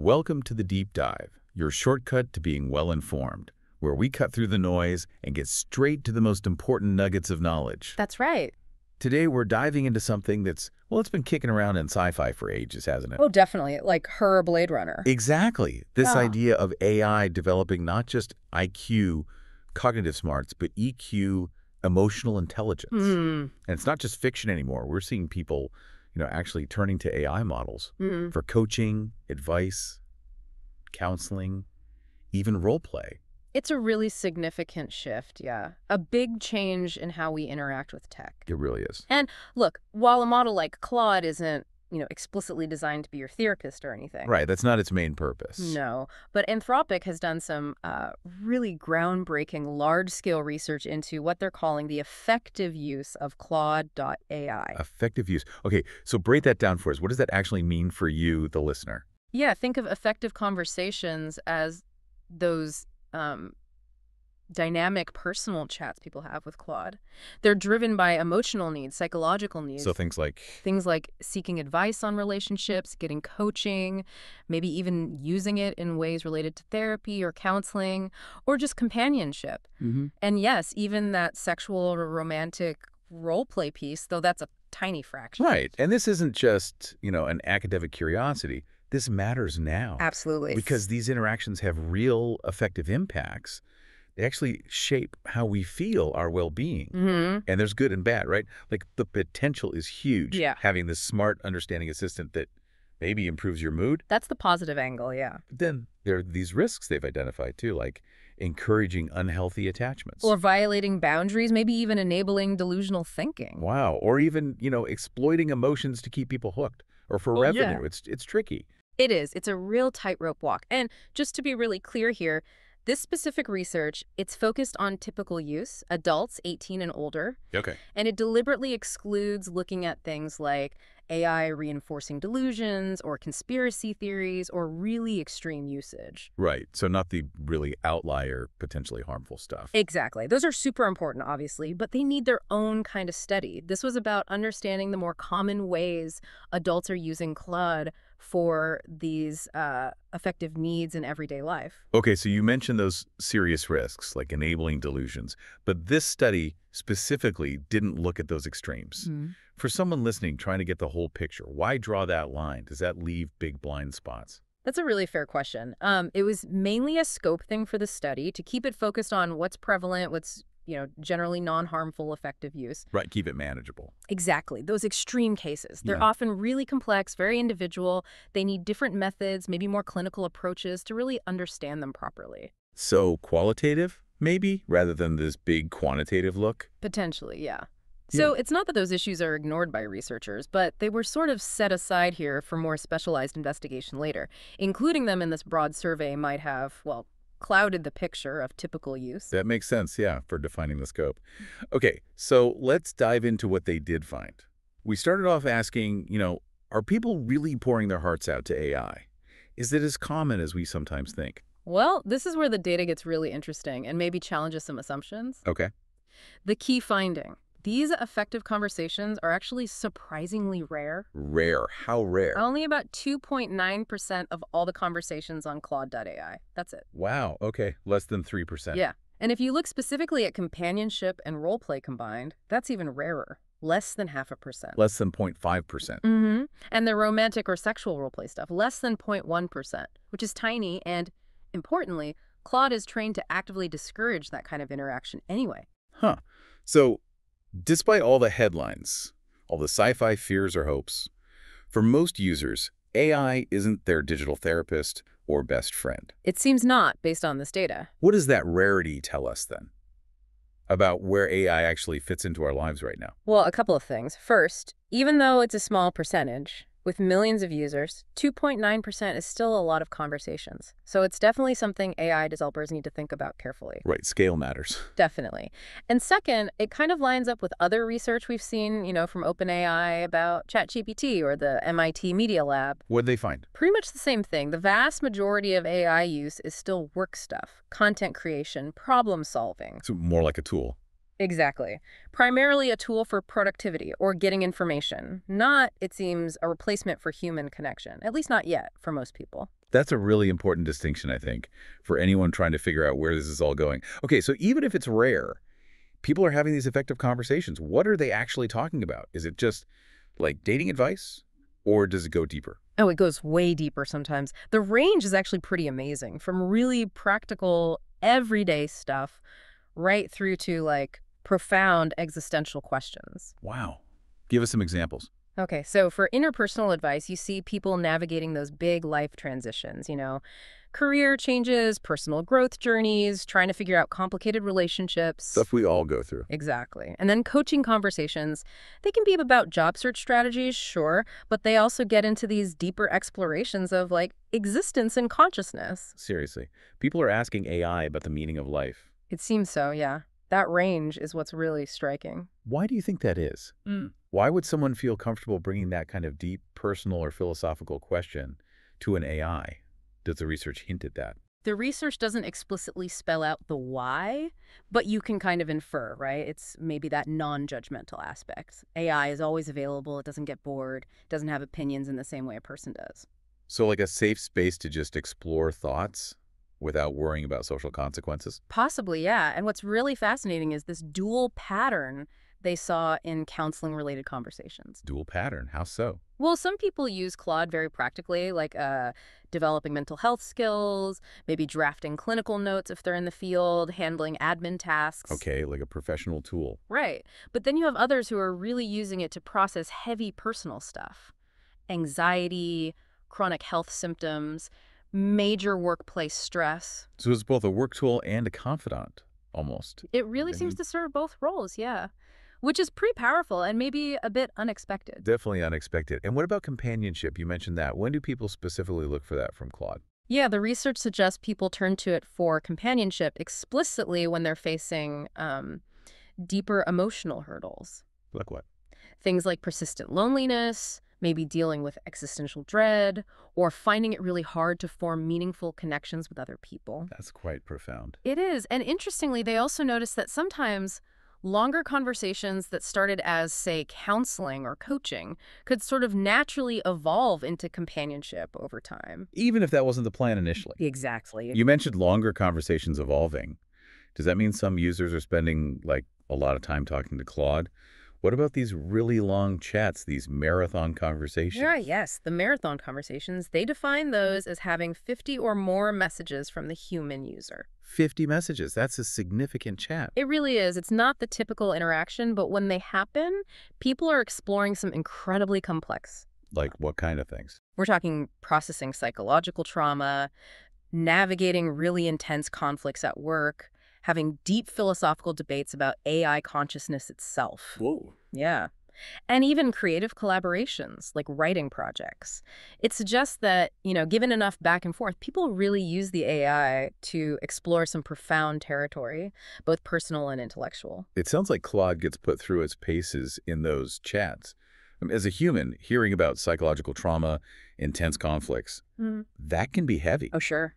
Welcome to the Deep Dive, your shortcut to being well-informed, where we cut through the noise and get straight to the most important nuggets of knowledge. That's right. Today, we're diving into something that's, well, it's been kicking around in sci-fi for ages, hasn't it? Oh, definitely. Like her Blade Runner. Exactly. This Yeah. idea of AI developing not just IQ, cognitive smarts, but EQ, emotional intelligence. And it's not just fiction anymore. We're seeing people, actually turning to AI models for coaching, advice, counseling, even role play. It's a really significant shift, yeah. A big change in how we interact with tech. It really is. And look, while a model like Claude isn't, explicitly designed to be your therapist or anything. Right, that's not its main purpose. No, but Anthropic has done some really groundbreaking large-scale research into what they're calling the effective use of Claude.ai. Effective use. Okay, so break that down for us. What does that actually mean for you, the listener? Yeah, think of effective conversations as those dynamic personal chats people have with Claude. They're driven by emotional needs, psychological needs. So things like Seeking advice on relationships, getting coaching, maybe even using it in ways related to therapy or counseling, or just companionship. And yes, even that sexual or romantic role play piece, though that's a tiny fraction. Right, and this isn't just, an academic curiosity. This matters now. Absolutely. Because these interactions have real effective impacts. They actually shape how we feel our well-being. And there's good and bad, right? Like the potential is huge. Yeah. Having this smart, understanding assistant that maybe improves your mood. That's the positive angle, yeah. But then there are these risks they've identified too, like encouraging unhealthy attachments. Or violating boundaries, maybe even enabling delusional thinking. Wow. Or even, exploiting emotions to keep people hooked or for revenue. Yeah. It's tricky. It is. It's a real tightrope walk. And just to be really clear here, this specific research, it's focused on typical use, adults 18 and older, Okay. and it deliberately excludes looking at things like AI reinforcing delusions or conspiracy theories or really extreme usage. Right. So not the really outlier, potentially harmful stuff. Exactly. Those are super important, obviously, but they need their own kind of study. This was about understanding the more common ways adults are using Claude for these effective needs in everyday life. Okay, so you mentioned those serious risks, like enabling delusions, but this study specifically didn't look at those extremes. For someone listening trying to get the whole picture, why draw that line? Does that leave big blind spots? That's a really fair question. It was mainly a scope thing for the study to keep it focused on what's prevalent, what's generally non-harmful effective use. Right, keep it manageable. Exactly. Those extreme cases. They're Yeah. often really complex, very individual. They need different methods, maybe more clinical approaches to really understand them properly. So qualitative, maybe, rather than this big quantitative look? Potentially, yeah. So it's not that those issues are ignored by researchers, but they were sort of set aside here for more specialized investigation later. Including them in this broad survey might have, well, clouded the picture of typical use. That makes sense, yeah, for defining the scope. Okay, so let's dive into what they did find. We started off asking, are people really pouring their hearts out to AI? Is it as common as we sometimes think? Well, this is where the data gets really interesting and maybe challenges some assumptions. Okay. The key finding. These effective conversations are actually surprisingly rare. Rare. How rare? Only about 2.9% of all the conversations on Claude.ai. That's it. Wow, okay, less than 3%. Yeah. And if you look specifically at companionship and role play combined, that's even rarer. Less than 0.5%. Less than 0.5%. And the romantic or sexual role play stuff, less than 0.1%, which is tiny. And importantly, Claude is trained to actively discourage that kind of interaction anyway. Huh. So, despite all the headlines, all the sci-fi fears or hopes, for most users, AI isn't their digital therapist or best friend. It seems not, based on this data. What does that rarity tell us then about where AI actually fits into our lives right now? Well, a couple of things. First, even though it's a small percentage, with millions of users, 2.9% is still a lot of conversations. So it's definitely something AI developers need to think about carefully. Right, scale matters. Definitely. And second, it kind of lines up with other research we've seen, from OpenAI about ChatGPT or the MIT Media Lab. What'd they find? Pretty much the same thing. The vast majority of AI use is still work stuff, content creation, problem solving. So more like a tool. Exactly. Primarily a tool for productivity or getting information, not, it seems, a replacement for human connection, at least not yet for most people. That's a really important distinction, I think, for anyone trying to figure out where this is all going. Okay, so even if it's rare, people are having these effective conversations. What are they actually talking about? Is it just like dating advice, or does it go deeper? Oh, it goes way deeper sometimes. The range is actually pretty amazing, from really practical, everyday stuff right through to, like, profound existential questions. Wow. Give us some examples. Okay, so for interpersonal advice, you see people navigating those big life transitions, career changes, personal growth journeys, trying to figure out complicated relationships. Stuff we all go through. Exactly. And then coaching conversations, they can be about job search strategies, sure, but they also get into these deeper explorations of, like, existence and consciousness. Seriously. People are asking AI about the meaning of life. It seems so, yeah. That range is what's really striking. Why do you think that is? Why would someone feel comfortable bringing that kind of deep, personal, or philosophical question to an AI? Does the research hint at that? The research doesn't explicitly spell out the why, but you can kind of infer, right? It's maybe that non-judgmental aspect. AI is always available. It doesn't get bored. It doesn't have opinions in the same way a person does. So like a safe space to just explore thoughts without worrying about social consequences? Possibly, yeah. And what's really fascinating is this dual pattern they saw in counseling-related conversations. Dual pattern. How so? Well, some people use Claude very practically, like developing mental health skills, maybe drafting clinical notes if they're in the field, handling admin tasks. Okay, like a professional tool. Right. But then you have others who are really using it to process heavy personal stuff. Anxiety, chronic health symptoms, major workplace stress. So it's both a work tool and a confidant, almost. It really seems to serve both roles, yeah. Which is pretty powerful and maybe a bit unexpected. Definitely unexpected. And what about companionship? You mentioned that. When do people specifically look for that from Claude? Yeah, the research suggests people turn to it for companionship explicitly when they're facing deeper emotional hurdles. Like what? Things like persistent loneliness, maybe dealing with existential dread, or finding it really hard to form meaningful connections with other people. That's quite profound. It is. And interestingly, they also noticed that sometimes longer conversations that started as, say, counseling or coaching could sort of naturally evolve into companionship over time. Even if that wasn't the plan initially. Exactly. You mentioned longer conversations evolving. Does that mean some users are spending, like, a lot of time talking to Claude? What about these really long chats, these marathon conversations? Yeah, yes, the marathon conversations, they define those as having 50 or more messages from the human user. 50 messages. That's a significant chat. It really is. It's not the typical interaction, but when they happen, people are exploring some incredibly complex. Like what kind of things? We're talking processing psychological trauma, navigating really intense conflicts at work, having deep philosophical debates about AI consciousness itself. Whoa. Yeah. And even creative collaborations, like writing projects. It suggests that, given enough back and forth, people really use the AI to explore some profound territory, both personal and intellectual. It sounds like Claude gets put through its paces in those chats. As a human, hearing about psychological trauma, intense conflicts, that can be heavy. Oh, sure.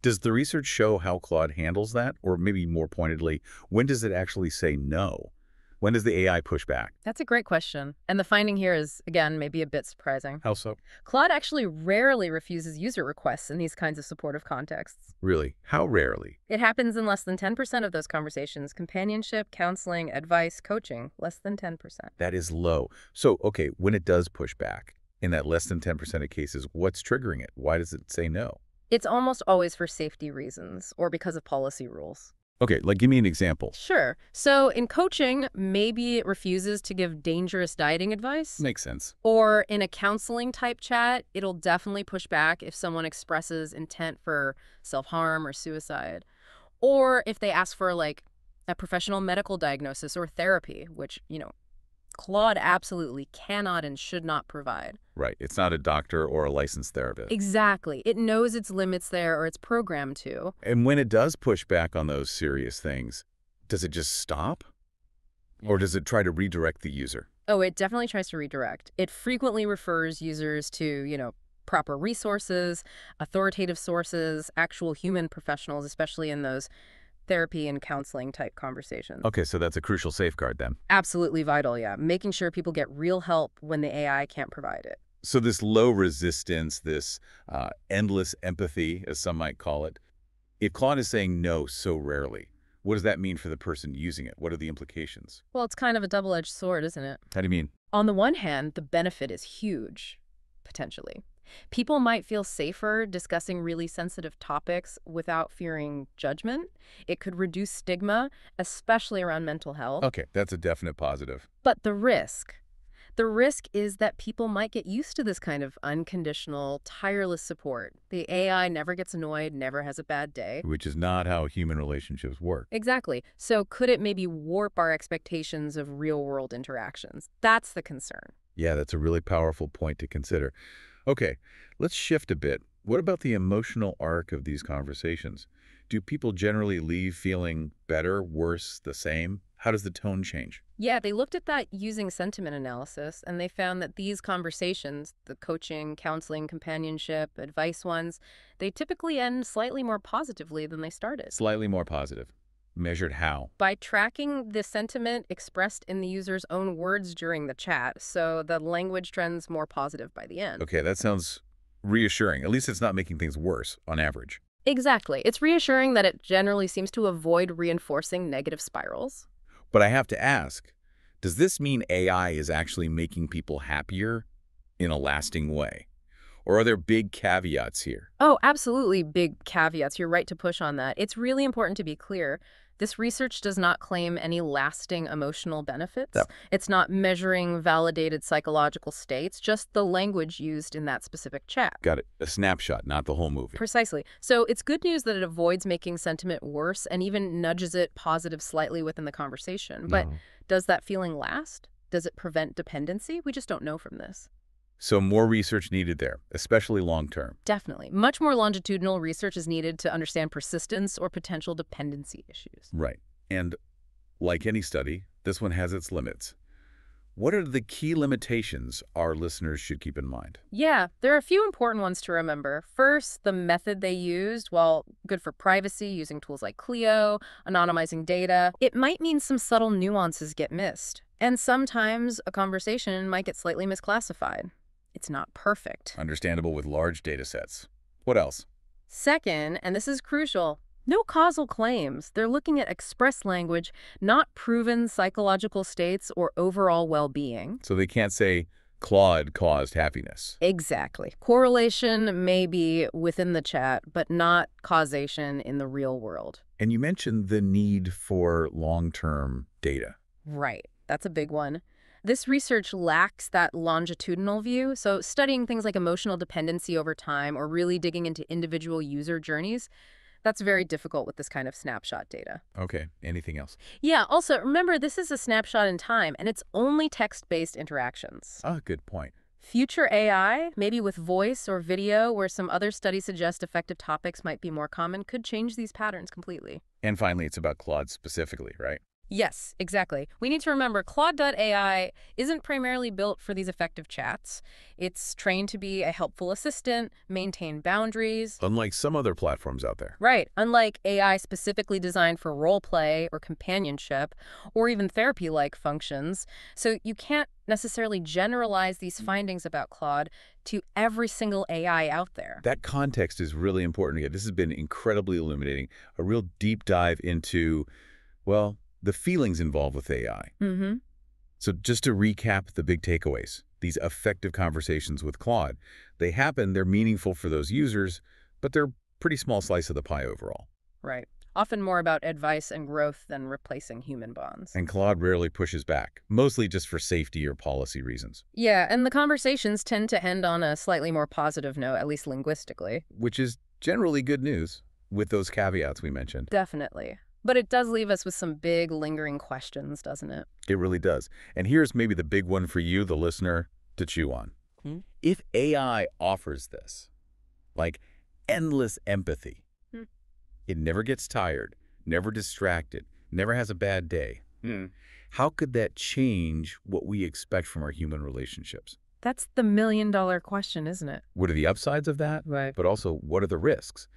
Does the research show how Claude handles that? Or maybe more pointedly, when does it actually say no? When does the AI push back? That's a great question. And the finding here is, again, maybe a bit surprising. How so? Claude actually rarely refuses user requests in these kinds of supportive contexts. Really? How rarely? It happens in less than 10% of those conversations. Companionship, counseling, advice, coaching, less than 10%. That is low. So, okay, when it does push back, in that less than 10% of cases, what's triggering it? Why does it say no? It's almost always for safety reasons or because of policy rules. Okay, like give me an example. Sure. So in coaching, maybe it refuses to give dangerous dieting advice. Makes sense. Or in a counseling type chat, it'll definitely push back if someone expresses intent for self-harm or suicide. Or if they ask for like a professional medical diagnosis or therapy, which, Claude absolutely cannot and should not provide. Right. It's not a doctor or a licensed therapist. Exactly. It knows its limits there, or it's programmed to. And when it does push back on those serious things, does it just stop? Or does it try to redirect the user? Oh, it definitely tries to redirect. It frequently refers users to, proper resources, authoritative sources, actual human professionals, especially in those therapy and counseling type conversations. Okay, so that's a crucial safeguard then. Absolutely vital, yeah. Making sure people get real help when the AI can't provide it. So this low resistance, this endless empathy, as some might call it, if Claude is saying no so rarely, what does that mean for the person using it? What are the implications? Well, it's kind of a double-edged sword, isn't it? How do you mean? On the one hand, the benefit is huge, potentially. People might feel safer discussing really sensitive topics without fearing judgment. It could reduce stigma, especially around mental health. Okay, that's a definite positive. But the risk is that people might get used to this kind of unconditional, tireless support. The AI never gets annoyed, never has a bad day. Which is not how human relationships work. Exactly. So could it maybe warp our expectations of real-world interactions? That's the concern. Yeah, that's a really powerful point to consider. Okay, let's shift a bit. What about the emotional arc of these conversations? Do people generally leave feeling better, worse, the same? How does the tone change? Yeah, they looked at that using sentiment analysis, and they found that these conversations, the coaching, counseling, companionship, advice ones, they typically end slightly more positively than they started. Slightly more positive. Measured how? By tracking the sentiment expressed in the user's own words during the chat, so the language trends more positive by the end. Okay, that sounds reassuring. At least it's not making things worse on average. Exactly. It's reassuring that it generally seems to avoid reinforcing negative spirals. But I have to ask, does this mean AI is actually making people happier in a lasting way? Or are there big caveats here? Oh, absolutely big caveats. You're right to push on that. It's really important to be clear. This research does not claim any lasting emotional benefits. Yep. It's not measuring validated psychological states, just the language used in that specific chat. Got it. A snapshot, not the whole movie. Precisely. So it's good news that it avoids making sentiment worse and even nudges it positive slightly within the conversation. But does that feeling last? Does it prevent dependency? We just don't know from this. So more research needed there, especially long-term. Definitely. Much more longitudinal research is needed to understand persistence or potential dependency issues. Right. And like any study, this one has its limits. What are the key limitations our listeners should keep in mind? Yeah, there are a few important ones to remember. First, the method they used, while good for privacy, using tools like Clio, anonymizing data, it might mean some subtle nuances get missed. And sometimes a conversation might get slightly misclassified. It's not perfect. Understandable with large data sets. What else? Second, and this is crucial, no causal claims. They're looking at express language, not proven psychological states or overall well-being. So they can't say Claude caused happiness. Exactly. Correlation may be within the chat, but not causation in the real world. And you mentioned the need for long-term data. Right. That's a big one. This research lacks that longitudinal view, so studying things like emotional dependency over time or really digging into individual user journeys, that's very difficult with this kind of snapshot data. Okay. Anything else? Yeah, also, remember, this is a snapshot in time, and it's only text-based interactions. Ah, good point. Future AI, maybe with voice or video, where some other studies suggest affective topics might be more common, could change these patterns completely. And finally, it's about Claude specifically, right? Yes, exactly. We need to remember Claude.ai isn't primarily built for these effective chats. It's trained to be a helpful assistant, maintain boundaries. Unlike some other platforms out there. Right. Unlike AI specifically designed for role play or companionship or even therapy-like functions. So you can't necessarily generalize these findings about Claude to every single AI out there. That context is really important. This has been incredibly illuminating. A real deep dive into, well, the feelings involved with AI. So just to recap the big takeaways, these effective conversations with Claude, they happen, they're meaningful for those users, but they're a pretty small slice of the pie overall. Right. Often more about advice and growth than replacing human bonds. And Claude rarely pushes back, mostly just for safety or policy reasons. Yeah, and the conversations tend to end on a slightly more positive note, at least linguistically. Which is generally good news, with those caveats we mentioned. Definitely. But it does leave us with some big, lingering questions, doesn't it? It really does. And here's maybe the big one for you, the listener, to chew on. If AI offers this, like endless empathy, it never gets tired, never distracted, never has a bad day, how could that change what we expect from our human relationships? That's the million-dollar question, isn't it? What are the upsides of that? Right. But also, what are the risks?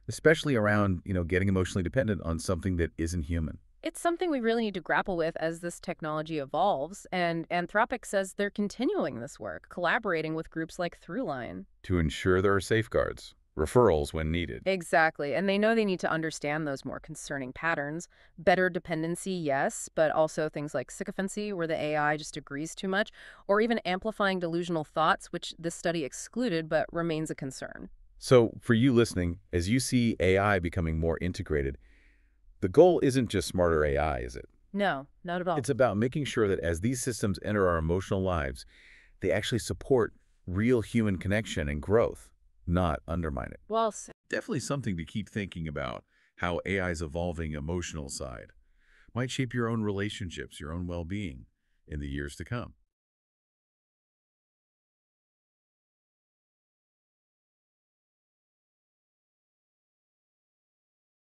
Especially around, getting emotionally dependent on something that isn't human. It's something we really need to grapple with as this technology evolves, and Anthropic says they're continuing this work, collaborating with groups like Throughline. To ensure there are safeguards, referrals when needed. Exactly, and they know they need to understand those more concerning patterns. Better dependency, yes, but also things like sycophancy, where the AI just agrees too much, or even amplifying delusional thoughts, which this study excluded but remains a concern. So, for you listening, as you see AI becoming more integrated, the goal isn't just smarter AI, is it? No, not at all. It's about making sure that as these systems enter our emotional lives, they actually support real human connection and growth, not undermine it. Well said. Definitely something to keep thinking about, how AI's evolving emotional side might shape your own relationships, your own well-being in the years to come.